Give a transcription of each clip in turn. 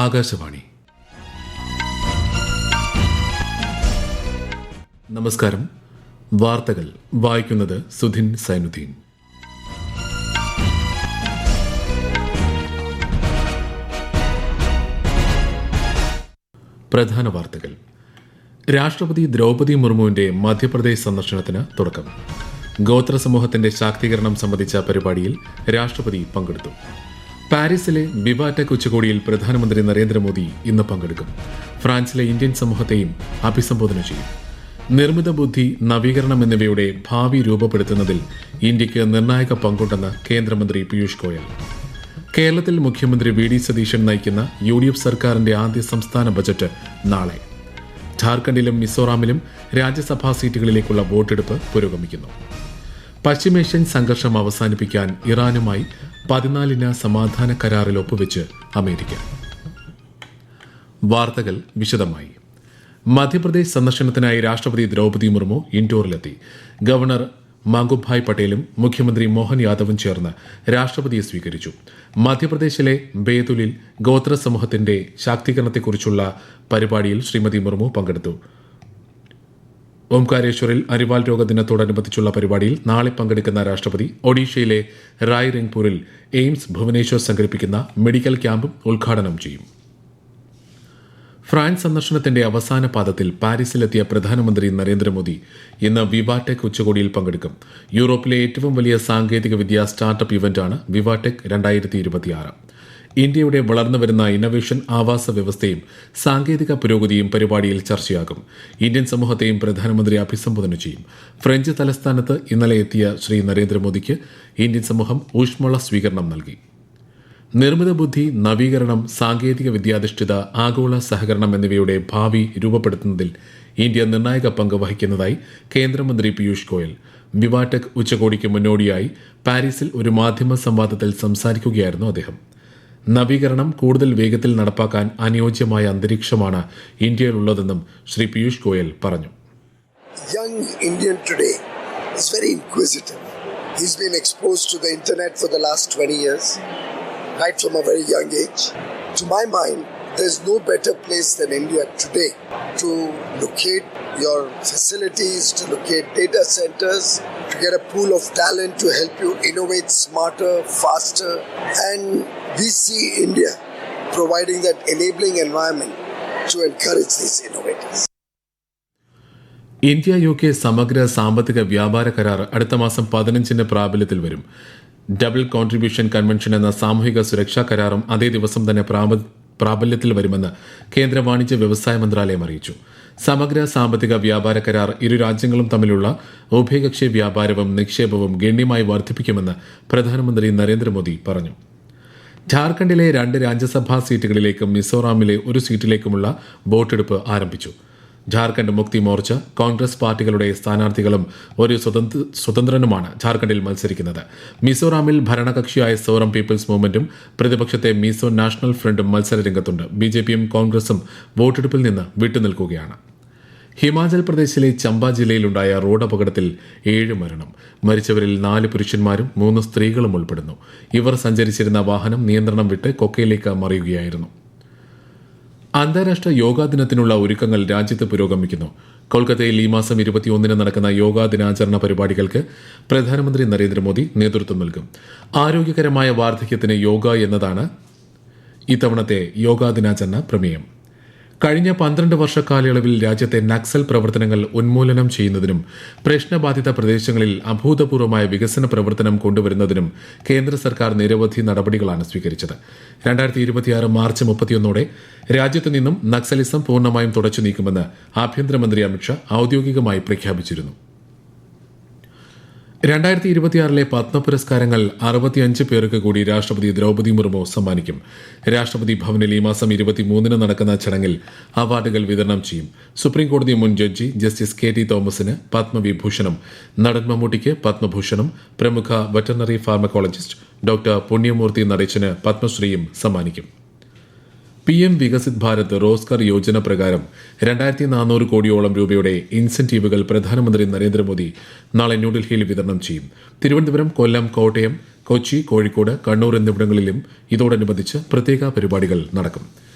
ആകാശവാണി. നമസ്കാരം. വാർത്തകൾ വായിക്കുന്നത് സുധിൻ സൈനുദ്ദീൻ. പ്രധാന വാർത്തകൾ. രാഷ്ട്രപതി ദ്രൗപദി മുർമുവിന്റെ മധ്യപ്രദേശ് സന്ദർശനത്തിന് തുടക്കം. ഗോത്ര സമൂഹത്തിന്റെ ശാക്തീകരണം സംബന്ധിച്ച പരിപാടിയിൽ രാഷ്ട്രപതി പങ്കെടുത്തു. പാരീസിലെ വിവാടെക് ഉച്ചകോടിയിൽ പ്രധാനമന്ത്രി നരേന്ദ്രമോദി ഇന്ന് പങ്കെടുക്കും. ഫ്രാൻസിലെ ഇന്ത്യൻ സമൂഹത്തെയും അഭിസംബോധന ചെയ്യും. നിർമ്മിത ബുദ്ധി, നവീകരണം എന്നിവയുടെ ഭാവി രൂപപ്പെടുത്തുന്നതിൽ ഇന്ത്യയ്ക്ക് നിർണായക പങ്കുണ്ടെന്ന് കേന്ദ്രമന്ത്രി പീയൂഷ് ഗോയൽ. കേരളത്തിൽ മുഖ്യമന്ത്രി വി ഡി സതീശൻ നയിക്കുന്ന UDF സർക്കാരിന്റെ ആദ്യ സംസ്ഥാന ബജറ്റ് നാളെ. ഝാർഖണ്ഡിലും മിസോറാമിലും രാജ്യസഭാ സീറ്റുകളിലേക്കുള്ള വോട്ടെടുപ്പ് പുരോഗമിക്കുന്നു. പശ്ചിമേഷ്യൻ സംഘർഷം അവസാനിപ്പിക്കാൻ ഇറാനുമായി 14 സമാധാന കരാറിൽ ഒപ്പുവെച്ച് അമേരിക്ക. വാർത്തകൾ വിശദമായി. മധ്യപ്രദേശ് സന്ദർശനത്തിനായി രാഷ്ട്രപതി ദ്രൗപദി മുർമു ഇൻഡോറിലെത്തി. ഗവർണർ മാംഗുഭായ് പട്ടേലും മുഖ്യമന്ത്രി മോഹൻ യാദവും ചേർന്ന് രാഷ്ട്രപതിയെ സ്വീകരിച്ചു. മധ്യപ്രദേശിലെ ബേതുലിൽ ഗോത്ര സമൂഹത്തിന്റെ ശാക്തീകരണത്തെക്കുറിച്ചുള്ള പരിപാടിയിൽ ശ്രീമതി മുർമു പങ്കെടുത്തു. ഓംകാരേശ്വറിൽ അരിവാൾ രോഗ ദിനത്തോടനുബന്ധിച്ചുള്ള പരിപാടിയിൽ നാളെ പങ്കെടുക്കുന്ന രാഷ്ട്രപതി ഒഡീഷയിലെ റായ് രംഗ്പൂരിൽ എയിംസ് ഭുവനേശ്വർ സംഘടിപ്പിക്കുന്ന മെഡിക്കൽ ക്യാമ്പും ഉദ്ഘാടനം ചെയ്യും. ഫ്രാൻസ് സന്ദർശനത്തിന്റെ അവസാന പാദത്തിൽ പാരീസിലെത്തിയ പ്രധാനമന്ത്രി നരേന്ദ്രമോദി ഇന്ന് വിവാടെക് ഉച്ചകോടിയിൽ പങ്കെടുക്കും. യൂറോപ്പിലെ ഏറ്റവും വലിയ സാങ്കേതിക വിദ്യാ സ്റ്റാർട്ടപ്പ് ഇവന്റാണ് വിവാടെക് 2026. ഇന്ത്യയുടെ വളർന്നുവരുന്ന ഇന്നൊവേഷൻ ആവാസ വ്യവസ്ഥയും സാങ്കേതിക പുരോഗതിയും പരിപാടിയിൽ ചർച്ചയാകും. ഇന്ത്യൻ സമൂഹത്തെയും പ്രധാനമന്ത്രി അഭിസംബോധന ചെയ്യും. ഫ്രഞ്ച് തലസ്ഥാനത്ത് ഇന്നലെ എത്തിയ ശ്രീ നരേന്ദ്രമോദിക്ക് ഇന്ത്യൻ സമൂഹം ഊഷ്മള സ്വീകരണം നൽകി. നിർമ്മിത ബുദ്ധി, നവീകരണം, സാങ്കേതിക വിദ്യാധിഷ്ഠിത ആഗോള സഹകരണം എന്നിവയുടെ ഭാവി രൂപപ്പെടുത്തുന്നതിൽ ഇന്ത്യ നിർണായക പങ്ക് വഹിക്കുന്നതായി കേന്ദ്രമന്ത്രി പീയൂഷ് ഗോയൽ. വിവാടെക് ഉച്ചകോടിക്ക് മുന്നോടിയായി പാരീസിൽ ഒരു മാധ്യമ സംവാദത്തിൽ സംസാരിക്കുകയായിരുന്നു അദ്ദേഹം. നവീകരണം കൂടുതൽ വേഗത്തിൽ നടപ്പാക്കാൻ അനുയോജ്യമായ അന്തരീക്ഷമാണ് ഇന്ത്യയിലുള്ളതെന്നും ശ്രീ പീയൂഷ് ഗോയൽ പറഞ്ഞു. Young Indian today is very inquisitive. He's been exposed to the internet for the last 20 years, right from a very young age. To my mind, there's no better place than India today to locate your facilities, to locate data centers, to get a pool of talent to help you innovate smarter, faster. And we see India providing that enabling environment to encourage these innovators. India UK സമഗ്ര സാമ്പത്തിക വ്യാപാര കരാർ അടുത്ത മാസം 15 പ്രാബല്യത്തിൽ വരും. Double contribution convention എന്ന സാമൂഹിക സുരക്ഷാ കരാറും അതേ ദിവസം തന്നെ പ്രാബല്യത്തിൽ വരുമെന്ന് കേന്ദ്ര വാണിജ്യ വ്യവസായ മന്ത്രാലയം അറിയിച്ചു. സമഗ്ര സാമ്പത്തിക വ്യാപാര കരാർ ഇരു രാജ്യങ്ങളും തമ്മിലുള്ള ഉഭയകക്ഷി വ്യാപാരവും നിക്ഷേപവും ഗണ്യമായി വർദ്ധിപ്പിക്കുമെന്ന് പ്രധാനമന്ത്രി നരേന്ദ്രമോദി പറഞ്ഞു. ഝാർഖണ്ഡിലെ 2 രാജ്യസഭാ സീറ്റുകളിലേക്കും മിസോറാമിലെ 1 സീറ്റിലേക്കുമുള്ള വോട്ടെടുപ്പ് ആരംഭിച്ചു. ഝാർഖണ്ഡ് മുക്തി മോർച്ച, കോൺഗ്രസ് പാർട്ടികളുടെ സ്ഥാനാർത്ഥികളും ഒരു സ്വതന്ത്രനുമാണ് ഝാർഖണ്ഡിൽ മത്സരിക്കുന്നത്. മിസോറാമിൽ ഭരണകക്ഷിയായ സോറം പീപ്പിൾസ് മൂവ്മെന്റും പ്രതിപക്ഷത്തെ മിസോ നാഷണൽ ഫ്രണ്ടും മത്സരരംഗത്തുണ്ട്. BJPയും കോൺഗ്രസും വോട്ടെടുപ്പിൽ നിന്ന് വിട്ടുനിൽക്കുകയാണ്. ഹിമാചൽ പ്രദേശിലെ ചമ്പ ജില്ലയിലുണ്ടായ റോഡ് അപകടത്തിൽ 7 മരണം. മരിച്ചവരിൽ 4 പുരുഷന്മാരും 3 സ്ത്രീകളും ഉൾപ്പെടുന്നു. ഇവർ സഞ്ചരിച്ചിരുന്ന വാഹനം നിയന്ത്രണം വിട്ട് കൊക്കയിലേക്ക് മറിയുകയായിരുന്നു. അന്താരാഷ്ട്ര യോഗാ ദിനത്തിനുള്ള ഒരുക്കങ്ങൾ രാജ്യത്ത് പുരോഗമിക്കുന്നു. കൊൽക്കത്തയിൽ ഈ മാസം 21 നടക്കുന്ന യോഗാ ദിനാചരണ പരിപാടികൾക്ക് പ്രധാനമന്ത്രി നരേന്ദ്രമോദി നേതൃത്വം നൽകും. ആരോഗ്യകരമായ വാർദ്ധക്യത്തിന് യോഗ എന്നതാണ് ഇത്തവണത്തെ യോഗാ ദിനാചരണ പ്രമേയം. കഴിഞ്ഞ 12 വർഷ കാലയളവിൽ രാജ്യത്തെ നക്സൽ പ്രവർത്തനങ്ങൾ ഉന്മൂലനം ചെയ്യുന്നതിനും പ്രശ്നബാധിത പ്രദേശങ്ങളിൽ അഭൂതപൂർവമായ വികസന പ്രവർത്തനം കൊണ്ടുവരുന്നതിനും കേന്ദ്ര സർക്കാർ നിരവധി നടപടികളാണ് സ്വീകരിച്ചത്. 2026 മാർച്ച് 31 രാജ്യത്തു നിന്നും നക്സലിസം പൂർണ്ണമായും തുടച്ചു നീക്കുമെന്ന് ആഭ്യന്തരമന്ത്രി അമിത്ഷാ ഔദ്യോഗികമായി പ്രഖ്യാപിച്ചിരുന്നു. 2026 പത്മ പുരസ്കാരങ്ങൾ 65 പേർക്ക് കൂടി രാഷ്ട്രപതി ദ്രൗപദി മുർമു സമ്മാനിക്കും. രാഷ്ട്രപതി ഭവനിൽ ഈ മാസം 23 നടക്കുന്ന ചടങ്ങിൽ അവാർഡുകൾ വിതരണം ചെയ്യും. സുപ്രീംകോടതി മുൻ ജഡ്ജി ജസ്റ്റിസ് KT തോമസിന് പത്മവിഭൂഷണം, നടൻ മമ്മൂട്ടിക്ക് പത്മഭൂഷണം, പ്രമുഖ വെറ്ററിനറി ഫാർമക്കോളജിസ്റ്റ് ഡോക്ടർ പുണ്യമൂർത്തി നടേശന് പത്മശ്രീയും സമ്മാനിക്കും. PM വികസിത് ഭാരത് റോസ്ഗാർ യോജന പ്രകാരം 2400 കോടിയോളം രൂപയുടെ ഇൻസെന്റീവുകൾ പ്രധാനമന്ത്രി നരേന്ദ്രമോദി നാളെ ന്യൂഡൽഹിയിൽ വിതരണം ചെയ്യും. തിരുവനന്തപുരം, കൊല്ലം, കോട്ടയം, കൊച്ചി, കോഴിക്കോട്, കണ്ണൂർ എന്നിവിടങ്ങളിലും ഇതോടനുബന്ധിച്ച് പ്രത്യേക പരിപാടികൾ നടക്കും.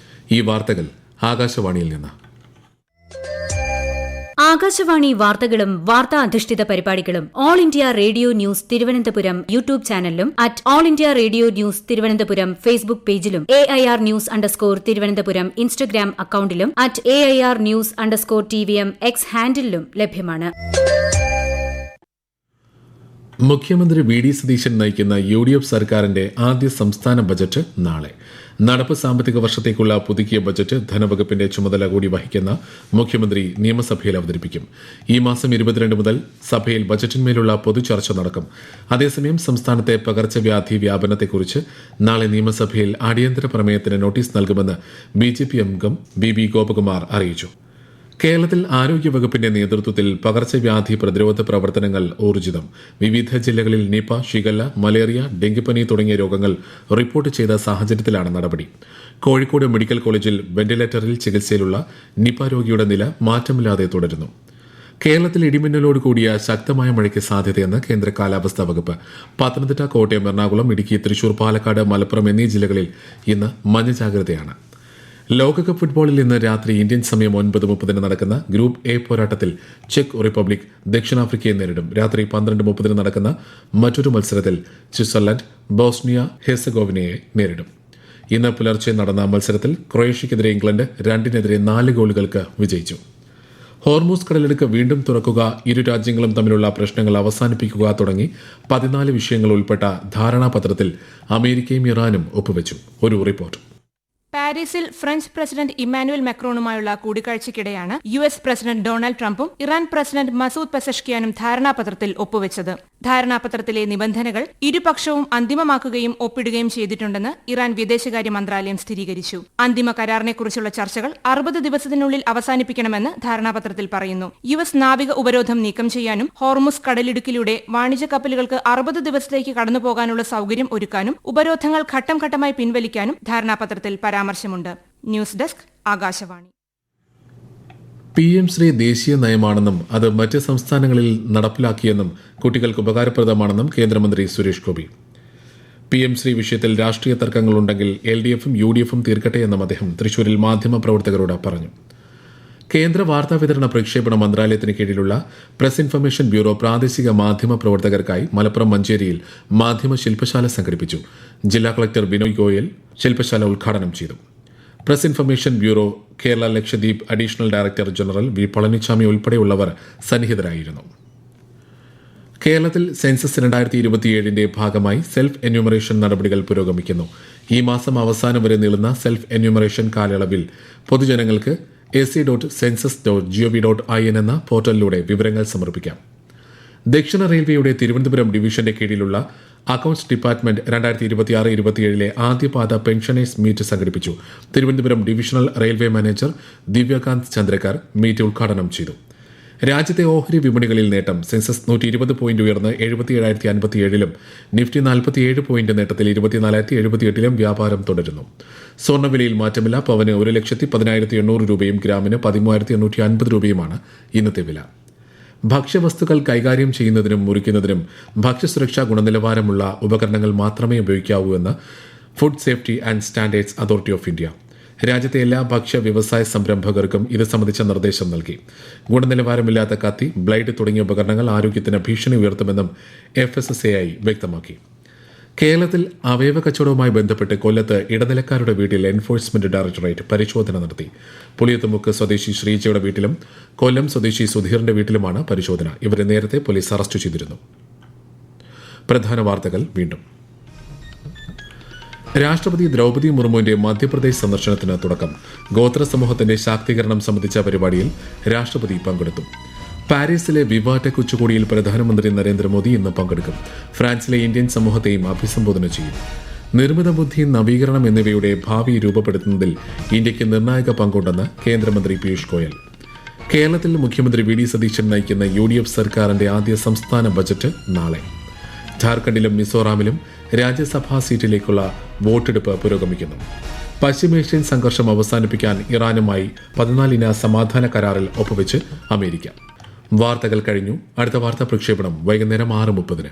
ഈ വാർത്തകൾ ആകാശവാണിയിൽ നിന്ന്. ആകാശവാണി വാർത്തകളും വാർത്താ അധിഷ്ഠിത പരിപാടികളും All India Radio News Thiruvananthapuram YouTube ചാനലിലും at All India Radio News Thiruvananthapuram Facebook പേജിലും AIR ന്യൂസ് _തിരുവനന്തപുരം ഇൻസ്റ്റഗ്രാം അക്കൌണ്ടിലും at AIR news _TVM X ഹാൻഡിലും ലഭ്യമാണ്. മുഖ്യമന്ത്രി വി ഡി സതീശൻ നയിക്കുന്ന UDF സർക്കാരിന്റെ ആദ്യ സംസ്ഥാന ബജറ്റ് നാളെ. നടപ്പ് സാമ്പത്തിക വർഷത്തേക്കുള്ള പുതുക്കിയ ബജറ്റ് ധനവകുപ്പിന്റെ ചുമതല കൂടി വഹിക്കുന്ന മുഖ്യമന്ത്രി നിയമസഭയിൽ അവതരിപ്പിക്കും. ഈ മാസം 22 മുതൽ സഭയിൽ ബജറ്റിന്മേലുള്ള പൊതുചർച്ച നടക്കും. അതേസമയം സംസ്ഥാനത്തെ പകർച്ചവ്യാധി വ്യാപനത്തെക്കുറിച്ച് നാളെ നിയമസഭയിൽ അടിയന്തര പ്രമേയത്തിന് നോട്ടീസ് നൽകുമെന്ന് BJP അംഗം BB ഗോപകുമാർ അറിയിച്ചു. കേരളത്തിൽ ആരോഗ്യവകുപ്പിന്റെ നേതൃത്വത്തിൽ പകർച്ചവ്യാധി പ്രതിരോധ പ്രവർത്തനങ്ങൾ ഊർജിതം. വിവിധ ജില്ലകളിൽ നിപ, ഷിഗല്ല, മലേറിയ, ഡെങ്കിപ്പനി തുടങ്ങിയ രോഗങ്ങൾ റിപ്പോർട്ട് ചെയ്ത സാഹചര്യത്തിലാണ് നടപടി. കോഴിക്കോട് മെഡിക്കൽ കോളേജിൽ വെന്റിലേറ്ററിൽ ചികിത്സയിലുള്ള നിപ രോഗിയുടെ നില മാറ്റമില്ലാതെ തുടരുന്നു. കേരളത്തിൽ ഇടിമിന്നലോട് കൂടിയ ശക്തമായ മഴയ്ക്ക് സാധ്യതയെന്ന് കേന്ദ്ര കാലാവസ്ഥാ വകുപ്പ്. പത്തനംതിട്ട, കോട്ടയം, എറണാകുളം, ഇടുക്കി, തൃശൂർ, പാലക്കാട്, മലപ്പുറം എന്നീ ജില്ലകളിൽ ഇന്ന് മഞ്ഞ ജാഗ്രതയാണ്. ലോകകപ്പ് ഫുട്ബോളിൽ ഇന്ന് രാത്രി ഇന്ത്യൻ സമയം 9:30 നടക്കുന്ന ഗ്രൂപ്പ് എ പോരാട്ടത്തിൽ ചെക്ക് റിപ്പബ്ലിക് ദക്ഷിണാഫ്രിക്കയെ നേരിടും. രാത്രി 12:30 നടക്കുന്ന മറ്റൊരു മത്സരത്തിൽ സ്വിറ്റ്സർലൻഡ് ബോസ്നിയ ഹെർസഗോവിനയെ നേരിടും. ഇന്ന് പുലർച്ചെ നടന്ന മത്സരത്തിൽ ക്രൊയേഷ്യക്കെതിരെ ഇംഗ്ലണ്ട് 2-4 ഗോളുകൾക്ക് വിജയിച്ചു. ഹോർമൂസ് കടലിടുക്ക് വീണ്ടും തുറക്കുക, ഇരു രാജ്യങ്ങളും തമ്മിലുള്ള പ്രശ്നങ്ങൾ അവസാനിപ്പിക്കുക തുടങ്ങി 14 വിഷയങ്ങൾ ഉൾപ്പെട്ട ധാരണാപത്രത്തിൽ അമേരിക്കയും ഇറാനും ഒപ്പുവെച്ചു. ഒരു റിപ്പോർട്ട്. പാരീസിൽ ഫ്രഞ്ച് പ്രസിഡന്റ് ഇമ്മാനുവൽ മാക്രോണുമായുള്ള കൂടിക്കാഴ്ചയ്ക്കിടെയാണ് US പ്രസിഡന്റ് ഡൊണാൾഡ് ട്രംപും ഇറാൻ പ്രസിഡന്റ് മസൂദ് പെസഷ്കിയാനും ധാരണാപത്രത്തിൽ ഒപ്പുവെച്ചത്. ധാരണാപത്രത്തിലെ നിബന്ധനകൾ ഇരുപക്ഷവും അന്തിമമാക്കുകയും ഒപ്പിടുകയും ചെയ്തിട്ടുണ്ടെന്ന് ഇറാൻ വിദേശകാര്യ മന്ത്രാലയം സ്ഥിരീകരിച്ചു. അന്തിമ കരാറിനെക്കുറിച്ചുള്ള ചർച്ചകൾ 60 ദിവസത്തിനുള്ളിൽ അവസാനിപ്പിക്കണമെന്ന് ധാരണാപത്രത്തിൽ പറയുന്നു. US നാവിക ഉപരോധം നീക്കം ചെയ്യാനും ഹോർമുസ് കടലിടുക്കിലൂടെ വാണിജ്യ കപ്പലുകൾക്ക് 60 ദിവസത്തേക്ക് കടന്നുപോകാനുള്ള സൌകര്യം ഒരുക്കാനും ഉപരോധങ്ങൾ ഘട്ടം ഘട്ടമായി പിൻവലിക്കാനും ധാരണാപത്രത്തിൽ പരാമർശമുണ്ട്. News desk, Akashvani. PM Shri ദേശീയ നയമാണെന്നും അത് മറ്റ് സംസ്ഥാനങ്ങളിൽ നടപ്പിലാക്കിയെന്നും കുട്ടികൾക്ക് ഉപകാരപ്രദമാണെന്നും കേന്ദ്രമന്ത്രി സുരേഷ് ഗോപി. PM ശ്രീ വിഷയത്തിൽ രാഷ്ട്രീയ തർക്കങ്ങളുണ്ടെങ്കിൽ LDFും UDFും തീർക്കട്ടെയെന്നും അദ്ദേഹം തൃശൂരിൽ മാധ്യമപ്രവർത്തകരോട് പറഞ്ഞു. കേന്ദ്ര വാർത്താവിതരണ പ്രക്ഷേപണ മന്ത്രാലയത്തിന് കീഴിലുള്ള പ്രസ് ഇൻഫർമേഷൻ ബ്യൂറോ പ്രാദേശിക മാധ്യമ പ്രവർത്തകർക്കായി മലപ്പുറം മഞ്ചേരിയിൽ മാധ്യമ ശില്പശാല സംഘടിപ്പിച്ചു. ജില്ലാ കളക്ടർ ബിനോയ് ഗോയൽ ശില്പശാല ഉദ്ഘാടനം ചെയ്തു. Press information bureau Kerala Lakshadweep additional director general V Palaniswami ഉൾപ്പെടെയുള്ളവർ സന്നിഹിതരായിരുന്നു. കേരളത്തിൽ സെൻസസ് 2027 ഭാഗമായി സെൽഫ് എന്യൂമറേഷൻ നടപടികൾ പുരോഗമിക്കുന്നു. ഈ മാസം അവസാനം വരെ നീളുന്ന സെൽഫ് എന്യൂമറേഷൻ കാലയളവിൽ പൊതുജനങ്ങൾക്ക് ac.census.gov.in എന്ന പോർട്ടലിലൂടെ വിവരങ്ങൾ സമർപ്പിക്കാം. ദക്ഷിണ റെയിൽവേയുടെ തിരുവനന്തപുരം ഡിവിഷന്റെ കീഴിലുള്ള അക്കൌണ്ട്സ് ഡിപ്പാർട്ട്മെന്റ് 2026-27 ആദ്യപാദ പെൻഷനേഴ്സ് മീറ്റ് സംഘടിപ്പിച്ചു. Thiruvananthapuram divisional railway manager Divyakant Chandrakar meet ഉദ്ഘാടനം ചെയ്തു. രാജ്യത്തെ ഓഹരി വിപണികളിൽ നേട്ടം. സെൻസസ് 120 പോയിന്റ് ഉയർന്ന് 77,057-ലും നിഫ്റ്റി 47 പോയിന്റ് നേട്ടത്തിൽ 24,078-ലും വ്യാപാരം തുടരുന്നു. സ്വർണ്ണവിലയിൽ മാറ്റമില്ല. പവന് 1,10,800 രൂപയും ഗ്രാമിന് 13,850 രൂപയുമാണ് ഇന്നത്തെ വില. ഭക്ഷ്യവസ്തുക്കൾ കൈകാര്യം ചെയ്യുന്നതിനും മുറിക്കുന്നതിനും ഭക്ഷ്യസുരക്ഷാ ഗുണനിലവാരമുള്ള ഉപകരണങ്ങൾ മാത്രമേ ഉപയോഗിക്കാവൂ എന്ന് food safety and standards authority of India. രാജ്യത്തെ എല്ലാ ഭക്ഷ്യ വ്യവസായ സംരംഭകർക്കും ഇത് സംബന്ധിച്ച നിർദ്ദേശം നൽകി. ഗുണനിലവാരമില്ലാത്ത കത്തി, ബ്ലേഡ് തുടങ്ങിയ ഉപകരണങ്ങൾ ആരോഗ്യത്തിന് ഭീഷണി ഉയർത്തുമെന്നും FSSAI വ്യക്തമാക്കി. കേരളത്തിൽ അവയവ കച്ചവടവുമായി ബന്ധപ്പെട്ട് കൊല്ലത്ത് ഇടനിലക്കാരുടെ വീട്ടിൽ എൻഫോഴ്സ്മെന്റ് ഡയറക്ടറേറ്റ് പരിശോധന നടത്തി. പുളിയത്തുമുക്ക് സ്വദേശി ശ്രീജയുടെ വീട്ടിലും കൊല്ലം സ്വദേശി സുധീറിന്റെ വീട്ടിലുമാണ് പരിശോധന. ഇവരെ നേരത്തെ പോലീസ് അറസ്റ്റ് ചെയ്തിരുന്നു. പ്രധാന വാർത്തകൾ വീണ്ടും. രാഷ്ട്രപതി ദ്രൌപദി മുർമുവിന്റെ മധ്യപ്രദേശ് സന്ദർശനത്തിന് തുടക്കം. ഗോത്ര സമൂഹത്തിന്റെ ശാക്തീകരണം സംബന്ധിച്ച പരിപാടിയിൽ രാഷ്ട്രപതി പങ്കെടുത്തു. പാരീസിലെ വിവാടെക് ഉച്ചകോടിയിൽ പ്രധാനമന്ത്രി നരേന്ദ്രമോദി ഇന്ന് പങ്കെടുക്കും. ഫ്രാൻസിലെ ഇന്ത്യൻ സമൂഹത്തെയും അഭിസംബോധന ചെയ്യും. നിർമ്മിത ബുദ്ധി, നവീകരണം എന്നിവയുടെ ഭാവി രൂപപ്പെടുത്തുന്നതിൽ ഇന്ത്യയ്ക്ക് നിർണായക പങ്കുണ്ടെന്ന് കേന്ദ്രമന്ത്രി പീയൂഷ് ഗോയൽ. കേരളത്തിൽ മുഖ്യമന്ത്രി വി ഡി സതീശൻ നയിക്കുന്ന UDF സർക്കാരിന്റെ ആദ്യ സംസ്ഥാന ബജറ്റ് നാളെ. ഝാർഖണ്ഡിലും മിസോറാമിലും രാജ്യസഭാ സീറ്റിലേക്കുള്ള വോട്ടെടുപ്പ് പുരോഗമിക്കുന്നു. പശ്ചിമേഷ്യൻ സംഘർഷം അവസാനിപ്പിക്കാൻ ഇറാനുമായി 14-ഇന സമാധാന കരാറിൽ ഒപ്പുവെച്ച് അമേരിക്ക. വാർത്തകൾ കഴിഞ്ഞു. അടുത്ത വാർത്താ പ്രക്ഷേപണം വൈകുന്നേരം 6:30.